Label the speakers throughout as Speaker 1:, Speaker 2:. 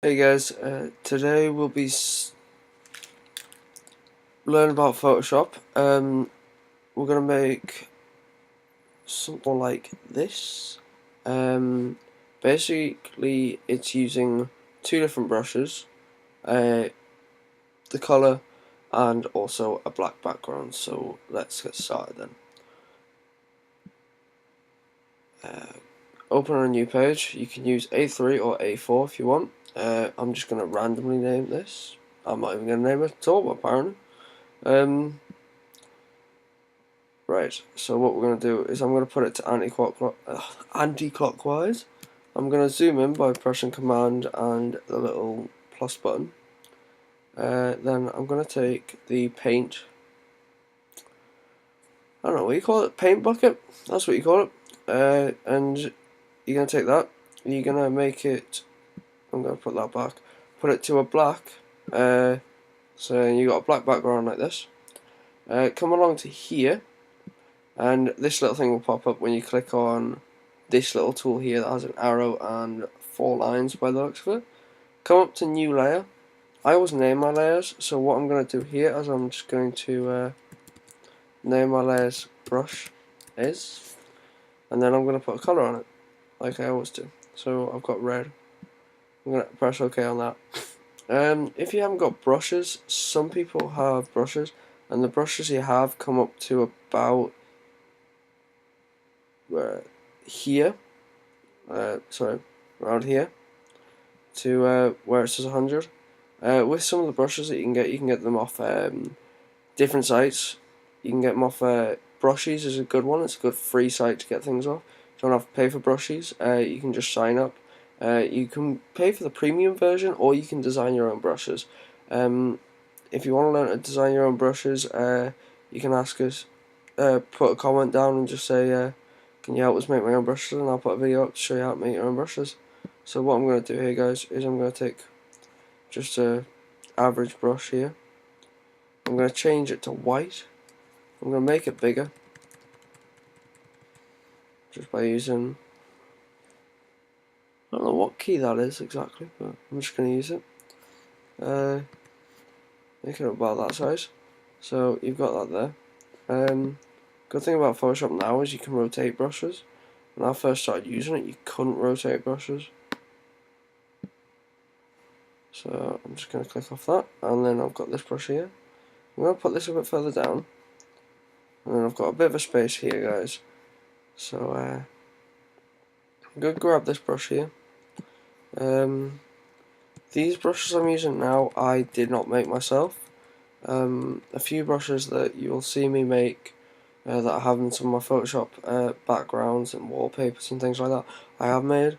Speaker 1: Hey guys, today we'll be learning about Photoshop. We're gonna make something like this. Basically, it's using two different brushes, the color, and also a black background. So let's get started then. Open a new page. You can use A3 or A4 if you want. I'm just gonna randomly name this. I'm not even gonna name it at all, apparently. Right, so what we're going to do is I'm going to put it to anti-clockwise. I'm going to zoom in by pressing Command and the little plus button. Then I'm going to take the paint, I don't know what you call it, paint bucket? That's what you call it. And you're going to take that, you're going to make it, I'm going to put that back, put it to a black, so you got a black background like this. Come along to here, and this little thing will pop up when you click on this little tool here that has an arrow and 4 lines by the looks of it. Come up to new layer. I always name my layers, so what I'm going to do here is I'm just going to name my layers brush is, and then I'm going to put a colour on it like I always do. So I've got red. I'm going to press OK on that. If you haven't got brushes, some people have brushes, and the brushes you have come up to about here, sorry, around here, to where it says 100. With some of the brushes that you can get them off different sites. You can get them off Brushies is a good one. It's a good free site to get things off. You don't have to pay for Brushies. You can just sign up. You can pay for the premium version, or you can design your own brushes. If you want to learn to design your own brushes, you can ask us. Put a comment down and just say, can you help us make my own brushes, and I'll put a video up to show you how to make your own brushes. So what I'm going to do here, guys, is I'm going to take just a average brush here. I'm going to change it to white. I'm going to make it bigger just by using, I don't know what key that is exactly, but I'm just going to use it. Make it about that size. So you've got that there. Good thing about Photoshop now is you can rotate brushes. When I first started using it, you couldn't rotate brushes. So I'm just going to click off that, and then I've got this brush here. I'm going to put this a bit further down, and then I've got a bit of a space here, guys. So I'm going to grab this brush here. These brushes I'm using now, I did not make myself. A few brushes that you'll see me make that I have in some of my Photoshop backgrounds and wallpapers and things like that, I have made.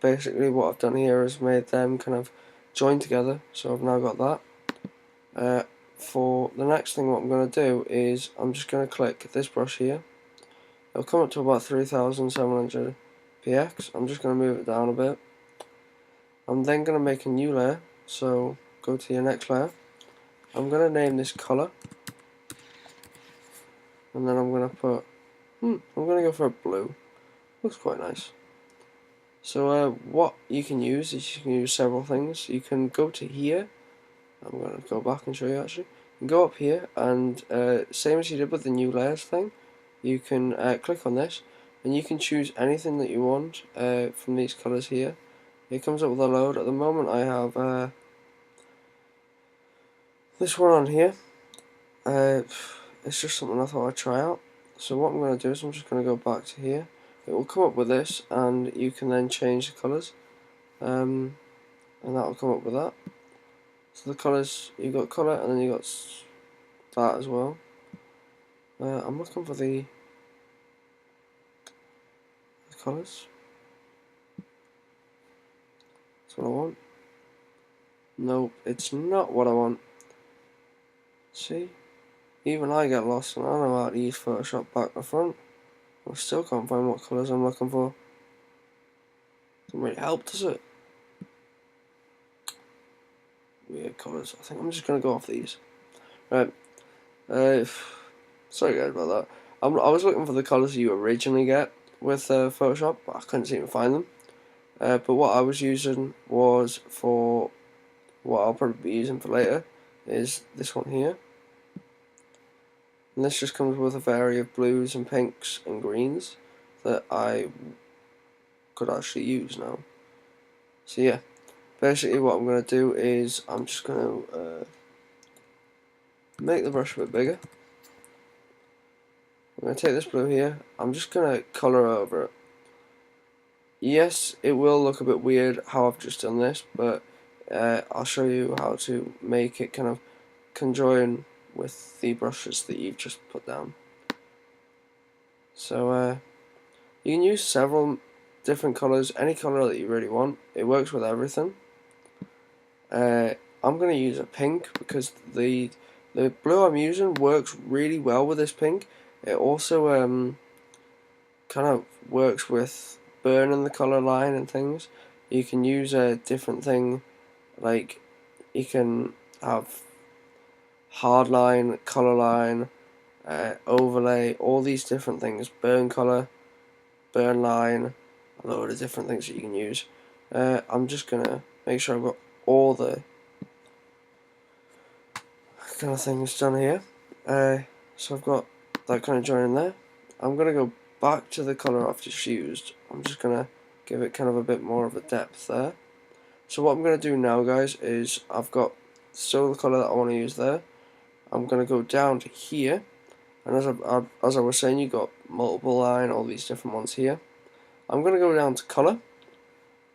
Speaker 1: Basically what I've done here is made them kind of join together, so I've now got that. For the next thing, what I'm going to do is I'm just going to click this brush here. It'll come up to about 3700 px. I'm just going to move it down a bit. I'm then going to make a new layer, so go to your next layer. I'm going to name this color, and then I'm going to put, I'm going to go for a blue. Looks quite nice. So what you can use is you can use several things. You can go to here. I'm going to go back and show you actually. You can go up here, and same as you did with the new layers thing, you can click on this, and you can choose anything that you want from these colors here. It comes up with a load. At the moment I have this one on here. It's just something I thought I'd try out. So what I'm going to do is I'm just going to go back to here. It will come up with this, and you can then change the colours, and that will come up with that. So the colours, you've got colour, and then you've got that as well. I'm looking for the colours. That's what I want. Nope, it's not what I want. See? Even I get lost, and I know how to use Photoshop back to front. I still can't find what colours I'm looking for. Doesn't really help, does it? Weird colours. I think I'm just going to go off these. Right. Sorry guys about that. I was looking for the colours you originally get with Photoshop, but I couldn't seem to find them. but what I was using was for what I'll probably be using for later is this one here. And this just comes with a variety of blues and pinks and greens that I could actually use now. So yeah, basically what I'm going to do is I'm just going to make the brush a bit bigger. I'm going to take this blue here, I'm just going to colour over it. Yes, it will look a bit weird how I've just done this, but I'll show you how to make it kind of conjoin with the brushes that you've just put down. So you can use several different colours, any colour that you really want. It works with everything. I'm going to use a pink because the blue I'm using works really well with this pink. It also kind of works with burning the colour line and things. You can use a different thing, like you can have hard line, colour line, overlay, all these different things, burn colour, burn line, a load of different things that you can use. I'm just going to make sure I've got all the kind of things done here. So I've got that kind of joining there. I'm going to go back to the colour I've just used. I'm just going to give it kind of a bit more of a depth there. So what I'm going to do now, guys, is I've got still the colour that I want to use there. I'm going to go down to here, and as I was saying, you got multiple line, all these different ones here. I'm going to go down to colour,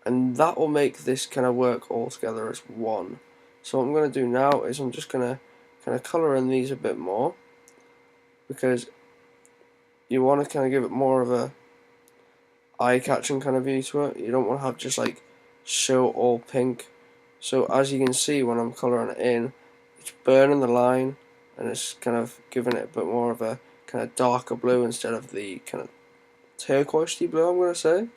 Speaker 1: and that will make this kind of work all together as one. So what I'm going to do now is I'm just going to kind of colour in these a bit more, because you want to kind of give it more of a eye-catching kind of view to it. You don't want to have just like show all pink. So as you can see, when I'm colouring it in, it's burning the line and it's kind of giving it a bit more of a kind of darker blue instead of the kind of turquoisey blue, I'm going to say.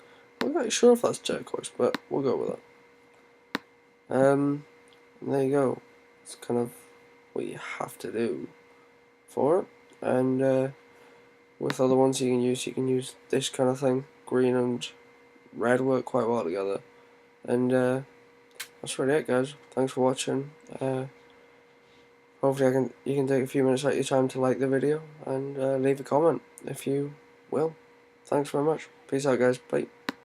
Speaker 1: I'm not sure if that's turquoise, but we'll go with it. And there you go. It's kind of what you have to do for it. And with other ones you can use this kind of thing. Green and red work quite well together. And that's really it, guys. Thanks for watching. Hopefully you can take a few minutes out of your time to like the video and leave a comment if you will. Thanks very much. Peace out, guys. Bye.